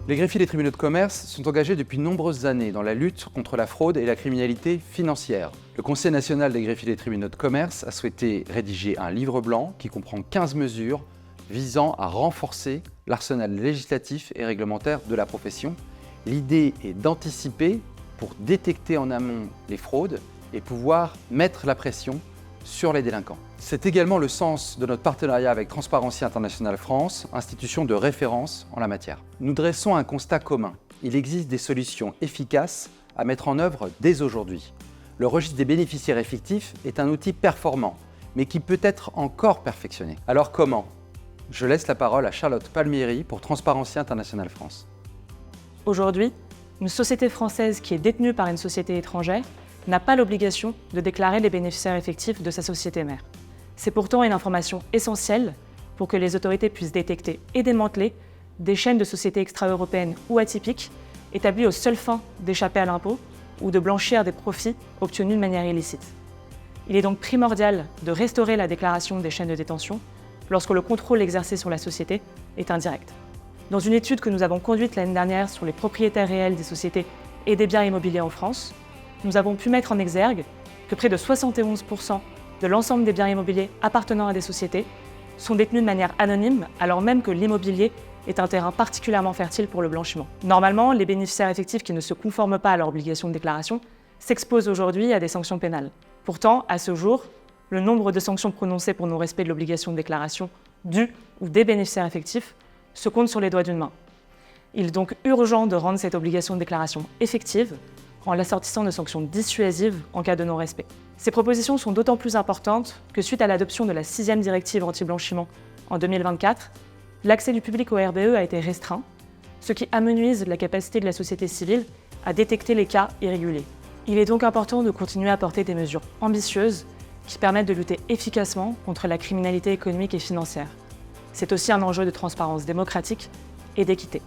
Les greffiers des tribunaux de commerce sont engagés depuis de nombreuses années dans la lutte contre la fraude et la criminalité financière. Le Conseil national des greffiers des tribunaux de commerce a souhaité rédiger un livre blanc qui comprend 15 mesures visant à renforcer l'arsenal législatif et réglementaire de la profession. L'idée est d'anticiper pour détecter en amont les fraudes et pouvoir mettre la pression sur les délinquants. C'est également le sens de notre partenariat avec Transparency International France, institution de référence en la matière. Nous dressons un constat commun. Il existe des solutions efficaces à mettre en œuvre dès aujourd'hui. Le registre des bénéficiaires effectifs est un outil performant, mais qui peut être encore perfectionné. Alors comment? Je laisse la parole à Charlotte Palmieri pour Transparency International France. Aujourd'hui, une société française qui est détenue par une société étrangère n'a pas l'obligation de déclarer les bénéficiaires effectifs de sa société mère. C'est pourtant une information essentielle pour que les autorités puissent détecter et démanteler des chaînes de sociétés extra-européennes ou atypiques établies aux seules fins d'échapper à l'impôt ou de blanchir des profits obtenus de manière illicite. Il est donc primordial de restaurer la déclaration des chaînes de détention lorsque le contrôle exercé sur la société est indirect. Dans une étude que nous avons conduite l'année dernière sur les propriétaires réels des sociétés et des biens immobiliers en France, nous avons pu mettre en exergue que près de 71% de l'ensemble des biens immobiliers appartenant à des sociétés sont détenus de manière anonyme, alors même que l'immobilier est un terrain particulièrement fertile pour le blanchiment. Normalement, les bénéficiaires effectifs qui ne se conforment pas à leur obligation de déclaration s'exposent aujourd'hui à des sanctions pénales. Pourtant, à ce jour, le nombre de sanctions prononcées pour non-respect de l'obligation de déclaration du ou des bénéficiaires effectifs se compte sur les doigts d'une main. Il est donc urgent de rendre cette obligation de déclaration effective en l'assortissant de sanctions dissuasives en cas de non-respect. Ces propositions sont d'autant plus importantes que suite à l'adoption de la 6e directive anti-blanchiment en 2024, l'accès du public au RBE a été restreint, ce qui amenuise la capacité de la société civile à détecter les cas irréguliers. Il est donc important de continuer à porter des mesures ambitieuses qui permettent de lutter efficacement contre la criminalité économique et financière. C'est aussi un enjeu de transparence démocratique et d'équité.